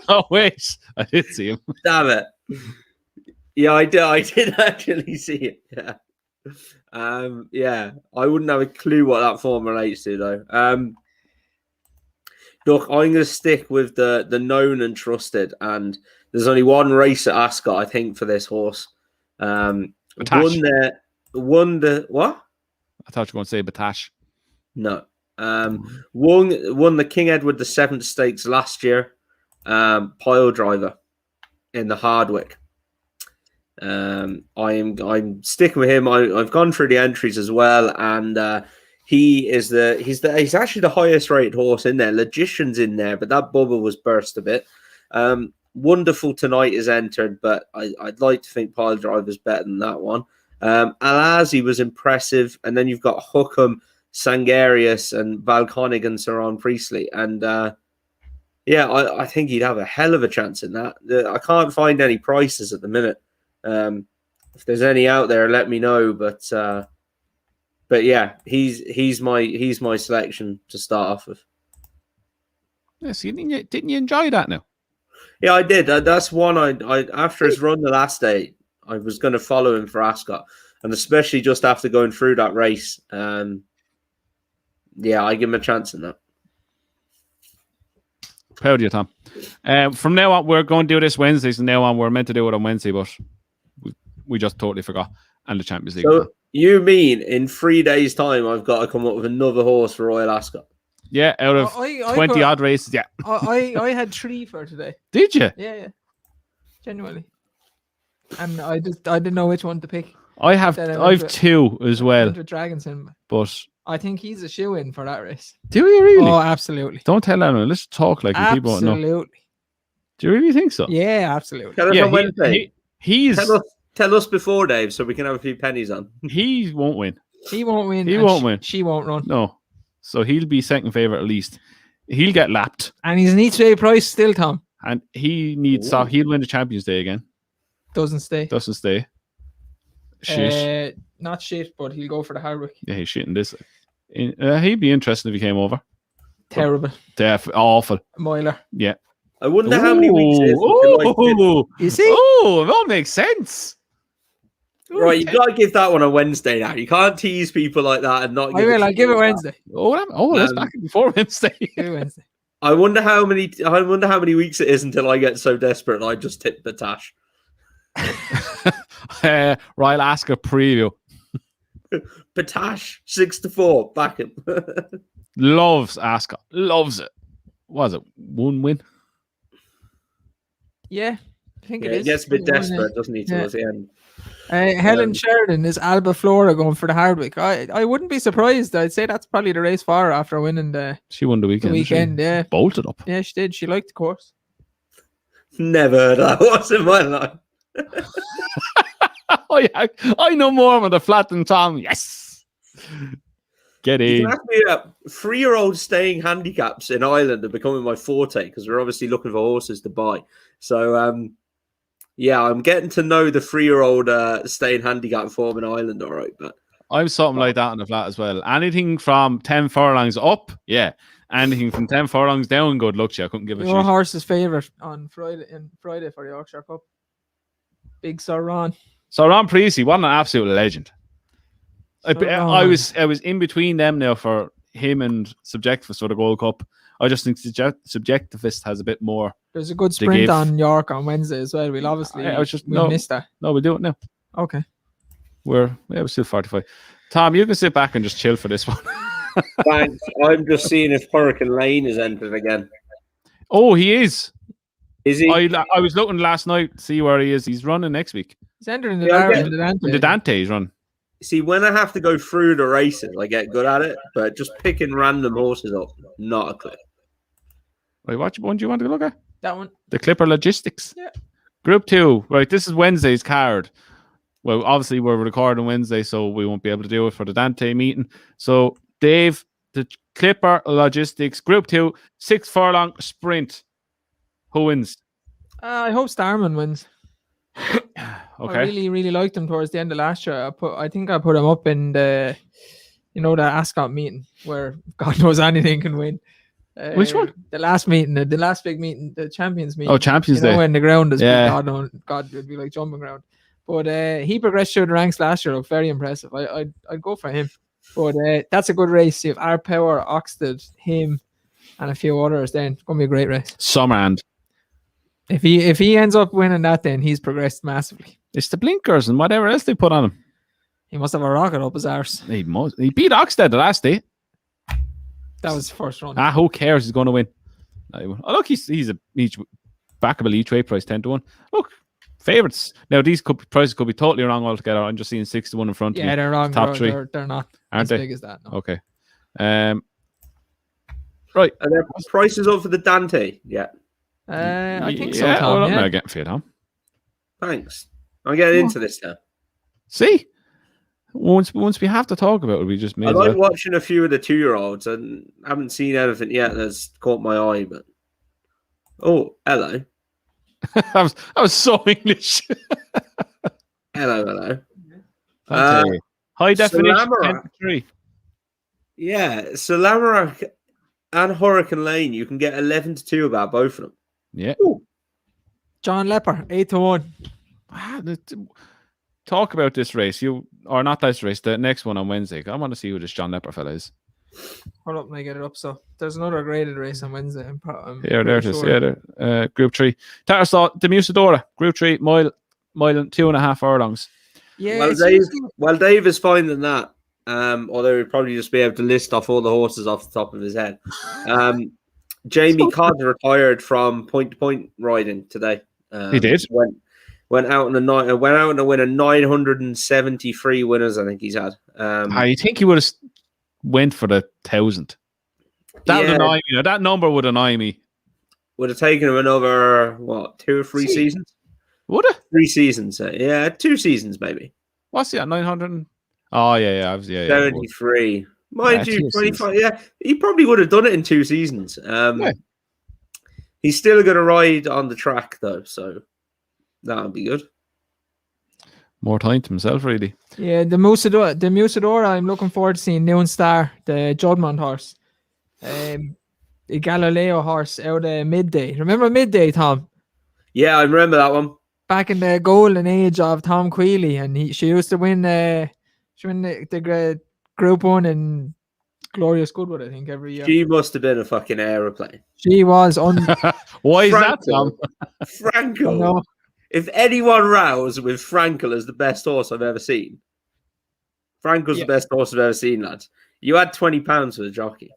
Oh wait, I did see him. Damn it! Yeah, I did actually see it. Yeah, yeah. I wouldn't have a clue what that form relates to though. Look, I'm going to stick with the known and trusted, and there's only one race at Ascot, I think, for this horse. Won the what? I thought you were going to say Batash. No. Won the King Edward VII Stakes last year. Pile driver in the Hardwick. I'm sticking with him. I've gone through the entries as well, and he's actually the highest rated horse in there. Logician's in there, but that bubble was burst a bit. Wonderful Tonight is entered, but I'd like to think Pile Driver's better than that one. Alazi was impressive, and then you've got Hookham, Sangarius, and Valconig and Saran Priestley, and I think he'd have a hell of a chance in that. I can't find any prices at the minute. If there's any out there, let me know. But yeah, he's my selection to start off with. Yes, didn't you enjoy that now? Yeah, I did. That's one I after his run the last day, I was going to follow him for Ascot, and especially just after going through that race. Yeah, I give him a chance in that. Proud of you, Tom. From now on, we're going to do this Wednesdays. From now on, we're meant to do it on Wednesday, but we just totally forgot. And the Champions League. So you mean in 3 days' time, I've got to come up with another horse for Royal Ascot? Yeah, out of 20 odd races. Yeah, I had 3 for today. Did you? Yeah, genuinely. And I didn't know which one to pick. I've 2 as well. Dragons in, but I think he's a shoe-in for that race. Do you really? Oh, absolutely. Don't tell anyone. Let's talk like people don't know. Absolutely. Do you really think so? Yeah, absolutely. Tell us on Wednesday. He's tell us before, Dave, so we can have a few pennies on. He won't win. He won't win. He won't win. She won't run. No. So he'll be second favourite at least. He'll get lapped. And he's an each day price still, Tom. And he needs he'll win the Champions Day again. Doesn't stay. Shit. Not shit, but he'll go for the Hardwick. Yeah, he's shitting this. He'd be interested if he came over. Terrible. Awful. Moiler. Yeah. I wonder how many weeks it is. You see? Oh, it all makes sense. Right, you got to give that one a Wednesday now. You can't tease people like that and not. I'll give it Wednesday. That's back before Wednesday. Give it Wednesday. I wonder how many weeks it is until I get so desperate I just tip Batash. Royal Ascot preview. Batash 6-4. Back him. Loves Ascot. Loves it. Was it 1 win? Yeah, I think it is. He gets a bit desperate, doesn't he, towards the end? Helen Sheridan is Alba Flora going for the Hardwick. I wouldn't be surprised. I'd say that's probably the race for her after winning She won the weekend. Yeah. Bolted up. Yeah, she did. She liked the course. Never heard that horse in my life. I know more about the flat than Tom. Yes. Get in. You can ask me 3-year-old staying handicaps in Ireland are becoming my forte because we're obviously looking for horses to buy. So Yeah, I'm getting to know the 3-year-old staying handicap form in Ireland, all right, but I'm something like that on the flat as well. Anything from 10 furlongs up, yeah. Anything from 10 furlongs down, good luck to you. I couldn't give a Your shit. horse's favourite on Friday for the Yorkshire Cup. Big Sir Ron. So Ron Precy, what an absolute legend. I was in between them now for him and Subjectivist for the Gold Cup. I just think Subjectivist has a bit more. There's a good sprint on York on Wednesday as well. We'll obviously miss that. No, we'll do it now. Okay. We're still 45. Tom, you can sit back and just chill for this one. thanks. I'm just seeing if Hurricane Lane is entered again. Oh, he is. Is he? I was looking last night to see where he is. He's running next week. He's entering the Dante. The Dante he's run. See, when I have to go through the races, I get good at it, but just picking random horses up, not a clue. Right, what one do you want to look at? That one. The Clipper Logistics. Yeah. Group 2. Right, this is Wednesday's card. Well, obviously we're recording Wednesday, so we won't be able to do it for the Dante meeting. So, Dave, the Clipper Logistics, Group 2, 6 furlong sprint. Who wins? I hope Starman wins. Okay. I really, really liked him towards the end of last year. I think I put him up in the Ascot meeting where God knows anything can win. Which one? The last meeting, the last big meeting, the Champions meeting. Oh, Champions Day. When the ground is yeah. God, it would be like jumping ground. But he progressed through the ranks last year. Looked very impressive. I'd go for him. But that's a good race. If our Power, Oxted, him, and a few others, then it's gonna be a great race. Summerhand. If he ends up winning that, then he's progressed massively. It's the blinkers and whatever else they put on him. He must have a rocket up his arse. He beat Oxted the last day. That was the first run. Who cares? He's going to win. Oh, look, he's each backable each way price 10-1. Look, favourites. Now these prices could be totally wrong altogether. I'm just seeing 6-1 in front of me. Yeah, they're wrong. Top three. They're not Aren't as they? big as that. No. Okay. Right. Are there prices up for the Dante? Yeah. I think so, Tom. Tom. Well, Yeah. I'm getting fit, Tom. Thanks. I'm getting into this now. See? Once we have to talk about it, we just made I like watching a few of the 2-year-olds and haven't seen anything yet that's caught my eye, but oh, hello. I was so English. Hello. High definition Salamarak. 10-3. Yeah, Salamarak and Hurricane Lane, you can get 11-2 about both of them. Yeah. Ooh. John Lepper, 8-1. Talk about this race, or not this race, the next one on Wednesday. I want to see who this John Lepper fella is. Hold up, and I get it up. So there's another graded race on Wednesday. Here, there it is. Yeah, Group 3. Tattersall, the Musadora, Group 3, mile and 2.5 furlongs. Yeah. Dave is finding that. Although he'd probably just be able to list off all the horses off the top of his head. Jamie Codd retired from point-to-point riding today. He did. Went out in a win of 973 winners. I think he's had. I think he would have went for the 1,000. That would annoy me. That number would annoy me. Would have taken him another 2 or 3 seasons. Would it? 3 seasons. Yeah, 2 seasons maybe. What's he at? 900? Oh yeah. 73. Mind you, 25. Yeah, he probably would have done it in 2 seasons. He's still going to ride on the track though, so that would be good. More time to himself, really. Yeah, the Musadora, I'm looking forward to seeing Noon Star, the Judmont horse. The Galileo horse out of Midday. Remember Midday, Tom? Yeah, I remember that one. Back in the golden age of Tom Quealy, and she used to win the Group 1 in Glorious Goodwood, I think, every year. She must have been a fucking aeroplane. She was Why is that, Tom? Frankel. No. If anyone rows with Frankel as the best horse I've ever seen, Frankel's the best horse I've ever seen, lads. You had £20 for the jockey.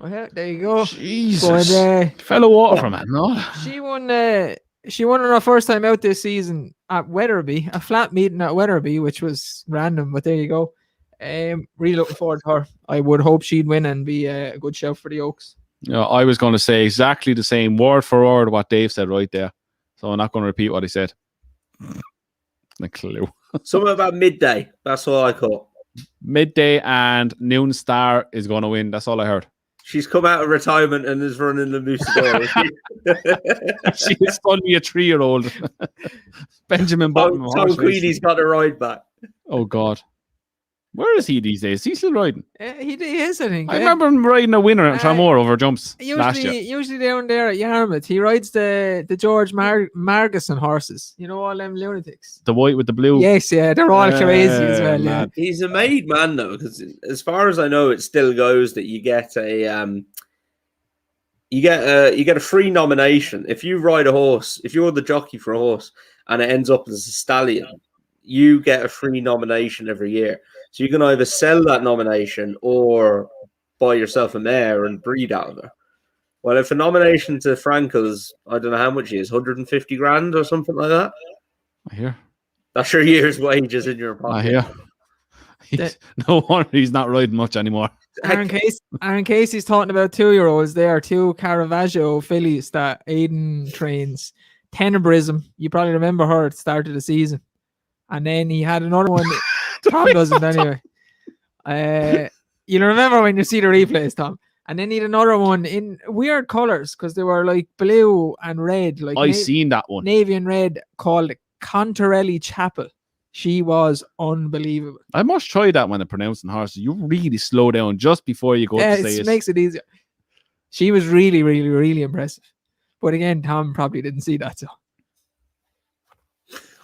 Well, yeah, there you go. Jesus. But, fellow water from it, no? She won on her first time out this season at Wetherby, a flat meeting at Wetherby, which was random, but there you go. Really looking forward to her. I would hope she'd win and be a good shout for the Oaks. I was going to say exactly the same, word for word, what Dave said right there. So I'm not going to repeat what he said. No clue. Something about Midday. That's all I caught. Midday and Noon Star is going to win. That's all I heard. She's come out of retirement and is running the Musador. She is only a 3-year-old. Benjamin Button. Tom Queenie's got a ride back. Oh, God. Where is he these days? Is he still riding? He is, I think. I remember him riding a winner at Tramore over jumps last year. Usually down there at Yarmouth, he rides the George Margison horses. You know, all them lunatics. The white with the blue. Yes, yeah, they're all crazy as well. Yeah. Mad. He's a made man though, because as far as I know, it still goes that you get a free nomination if you ride a horse. If you're the jockey for a horse and it ends up as a stallion, you get a free nomination every year. So you can either sell that nomination or buy yourself a mare and breed out of her. Well, if a nomination to Frankel's, I don't know how much it is, 150 grand or something like that. I hear. That's your year's wages in your pocket. I hear. No wonder he's not riding much anymore. Aaron Casey's talking about 2-year-olds there, 2 Caravaggio fillies that Aidan trains. Tenebrism, you probably remember her at the start of the season. And then he had another one. Tom doesn't anyway. You'll remember when you see the replays, Tom. And then he had another one in weird colours because they were like blue and red. Like I seen that one. Navy and red, called Contarelli Chapel. She was unbelievable. I must try that when I'm pronouncing horses. You really slow down just before you go to say it. Makes it easier. She was really, really, really impressive. But again, Tom probably didn't see that. So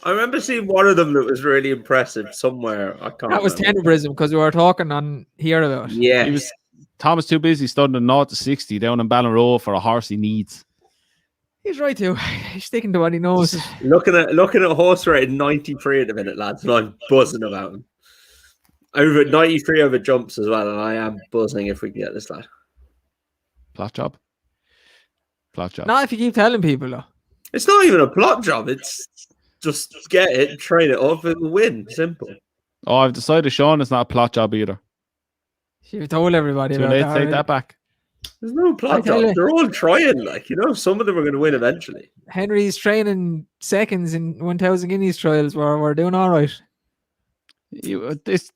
I remember seeing one of them that was really impressive somewhere. I can't. That was Tenebrism because we were talking on here about it. Yeah. Tom was too busy studying 0 to 60 down in Ballinroe for a horse he needs. He's right too. He's sticking to what he knows. Looking at a horse rated 93 at the minute, lads, and I'm buzzing about him. Over 93 over jumps as well, and I am buzzing if we can get this lad. Plot job. Not if you keep telling people though. It's not even a plot job. It's just get it, train it up, and win. Simple. Oh, I've decided Sean is not a plot job either. You've told everybody Too about late that. to take that back. There's no plot job. They're all trying, some of them are going to win eventually. Henry's training seconds in 1,000 guineas trials. We're doing all right.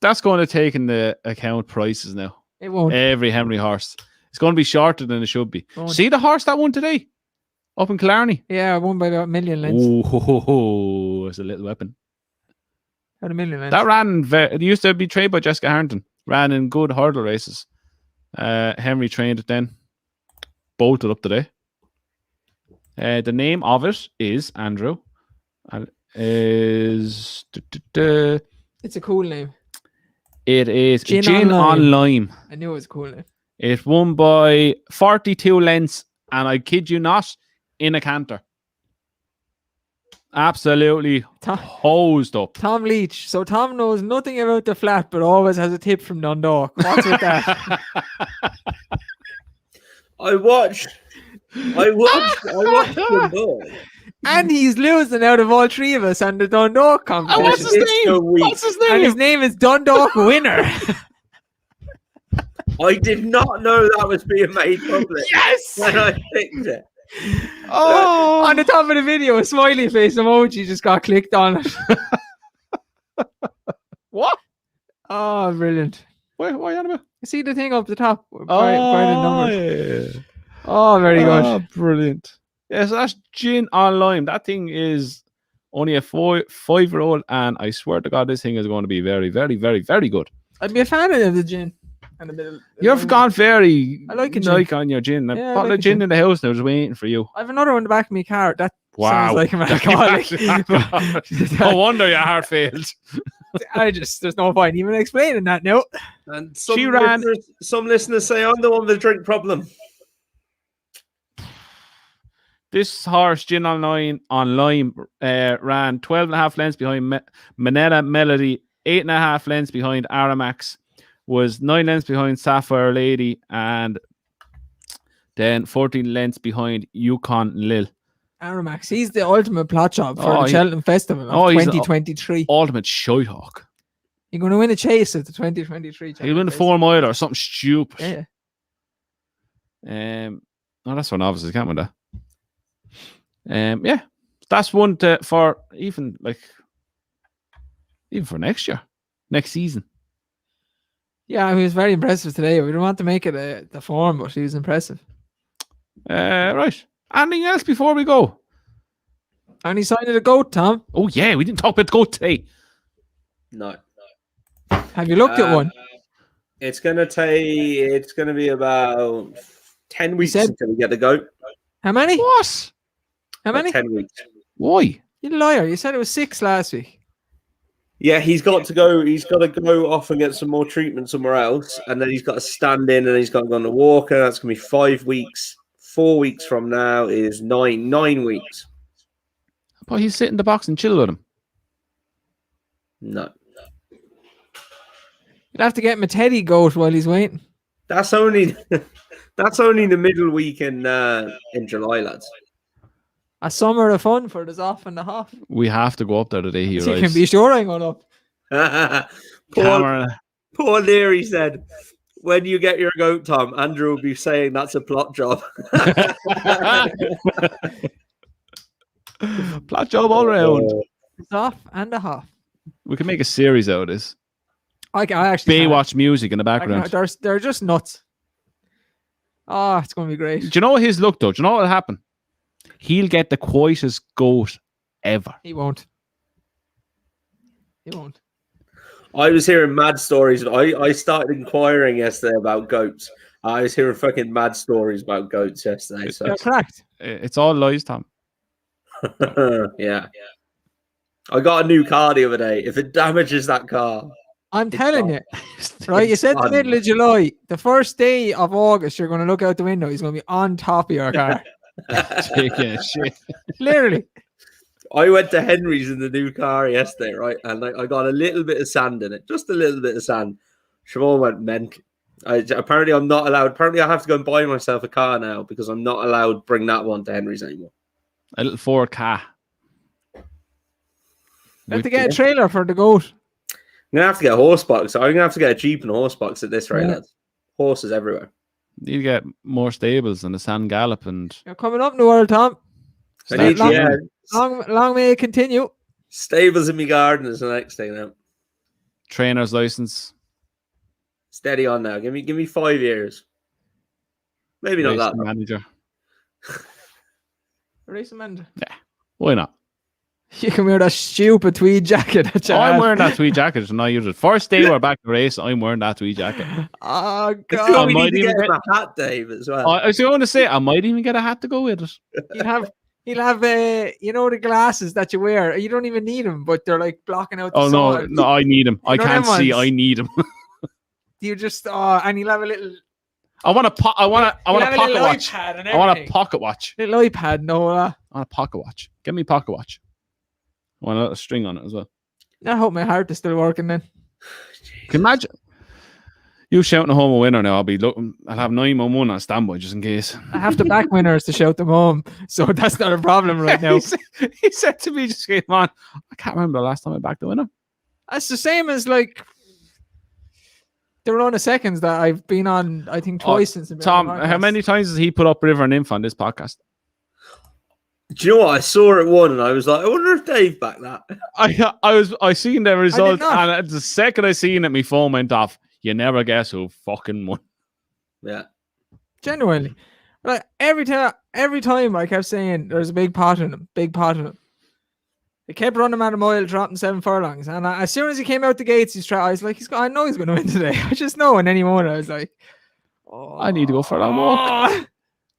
That's going to take into account prices now. It won't. Every Henry horse. It's going to be shorter than it should be. Won't. See the horse that won today? Up in Killarney? Yeah, I won by about 1 million lengths. Oh, it's a little weapon. About 1 million lengths. That ran, it used to be trained by Jessica Harrington. Ran in good hurdle races. Henry trained it then. Bolted up today. The name of it is Andrew. And is it's a cool name. It is Gin on Lime. I knew it was a cool name. It won by 42 lengths, and I kid you not, in a canter. Absolutely hosed up. Tom Leach. So Tom knows nothing about the flat, but always has a tip from Dundalk. What's with that? I watched Dundalk. And he's losing out of all 3 of us on the Dundalk competition. What's his name? And his name is Dundalk Winner. I did not know that was being made public. Yes! When I picked it. Oh! On the top of the video, a smiley face emoji just got clicked on it. What? Oh, brilliant. What are you on about? You see the thing up the top? By the numbers. yeah. Oh, very good. Oh, brilliant. Yeah, so that's Gin on Lime. That thing is only a 5-year-old, and I swear to God, this thing is going to be very, very, very, very good. I'd be a fan of the gin. And a bit of, You've gone very I like a gin. on your gin. Yeah, I've got a gin in the house now, just waiting for you. I have another one in the back of my car. That Wow. sounds like an alcoholic. No wonder your heart failed. There's no point even explaining that now. And some listeners say I'm the one with a drink problem. This horse, Gin on Lime, ran 12.5 lengths behind Manetta Melody, 8.5 lengths behind Aramax, was 9 lengths behind Sapphire Lady, and then 14 lengths behind Yukon Lil. Aramax, he's the ultimate plot job for the Cheltenham Festival of 2023. Ultimate shite-hawk. You're going to win a chase at the 2023 Cheltenham. He'll win a 4-mile or something stupid. Yeah. No, that's for novices. Can't win that. Yeah, that's one for even for next year, next season. Yeah, he was very impressive today. We don't want to make it the form, but he was impressive. Right. Anything else before we go? And he signed a goat, Tom. Oh, yeah. We didn't talk about the goat today. No. Have you looked at one? It's gonna be about 10 weeks said- until we get the goat. How many? What? How many? 10 weeks. Why? You liar. You said it was 6 last week. Yeah, he's got to go. He's got to go off and get some more treatment somewhere else, and then he's got to stand in, and he's got to go on the walker. That's gonna be 5 weeks. 4 weeks from now is 9 weeks. But he's sit in the box and chill with him. No, You'd have to get him a teddy goat while he's waiting. that's only the middle week in July, lads. A summer of fun for the off and the half. We have to go up there the day he You arrives. can be sure I'm going up. Paul Leary said, when you get your goat, Tom, Andrew will be saying that's a plot job. Plot job all around. It's off and a half. We can make a series out of this. I actually can't. Baywatch music in the background. They're just nuts. Oh, it's going to be great. Do you know his look, though? Do you know what will happen? He'll get the quietest goat ever. He won't. He won't. I was hearing mad stories. I started inquiring yesterday about goats. I was hearing fucking mad stories about goats yesterday. So You're correct. It's all lies, Tom. yeah. I got a new car the other day. If it damages that car, I'm telling you. Right, you said the middle of July. The first day of August, you're going to look out the window. He's going to be on top of your car. Yeah, shit. Literally. I went to Henry's in the new car yesterday, right? And I got a little bit of sand in it, just a little bit of sand. Siobhan went mental. Apparently, I'm not allowed. Apparently, I have to go and buy myself a car now because I'm not allowed to bring that one to Henry's anymore. A little Ford car. You have to get a trailer for the goat. I'm gonna have to get a horse box. I'm gonna have to get a Jeep and a horse box at this rate, lads. Horses everywhere. You get more stables and the sand gallop and You're coming up in the world, Tom. Long may it continue. Stables in my garden is the next thing now. trainer's license. Steady on now. Give me 5 years. Maybe not that. Manager. Racing manager. Yeah. Why not? You can wear that stupid tweed jacket. I'm wearing that tweed jacket and I use it. First day we're back to race, I'm wearing that tweed jacket. Oh, God. God. We need to get him a hat, Dave, as well. I was going to say, I might even get a hat to go with it. He'll have you know, the glasses that you wear. You don't even need them, but they're like blocking out the sun. No, I need them. I can't see. I need them. You just and he'll have a little. I want a pocket watch. I want a pocket watch. Little iPad, no. I want a pocket watch. Give me a pocket watch. I want a little string on it as well. I hope my heart is still working then. Can you imagine you shouting home a winner now? I'll be looking. I'll have 911 on standby just in case. I have to back winners to shout them home, so that's not a problem right now. he said to me, "Just came on. I can't remember the last time I backed the winner." That's the same as like the run of seconds that I've been on. I think twice since. Tom, how many times has he put up River and Inf on this podcast? Do you know what? I saw it one and I was like, I wonder if Dave backed that. I seen the result, and the second I seen it, my phone went off. You never guess who fucking won. Yeah. Genuinely. Like every time I kept saying there's a big pot in him. They kept running at a mile, dropping 7 furlongs. And as soon as he came out the gates, I was like, I know he's going to win today. I just know. And anymore, I was like, I need to go for that walk.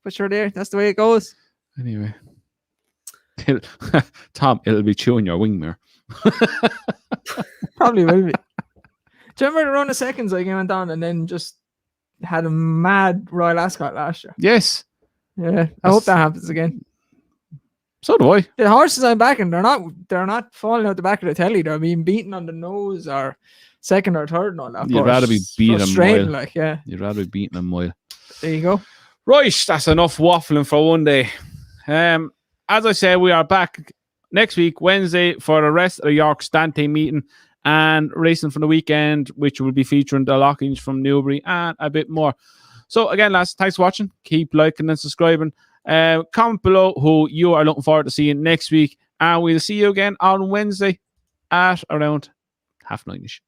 But sure, that's the way it goes. Anyway. Tom, it'll be chewing your wing mirror. Probably will be. Do you remember the run of seconds I went down and then just had a mad Royal Ascot last year? Yes. Yeah. I hope that happens again. So do I. The horses I'm backing, they're not falling out the back of the telly. They're being beaten on the nose or second or third and all that. You'd rather be beaten a mile. Like, yeah. You'd rather be beaten a mile. There you go. Right, that's enough waffling for one day. As I said, we are back next week, Wednesday, for the rest of the York Dante meeting and racing for the weekend, which will be featuring the Lockings from Newbury and a bit more. So again, lads, thanks for watching. Keep liking and subscribing. Comment below who you are looking forward to seeing next week. And we'll see you again on Wednesday at around 9:30.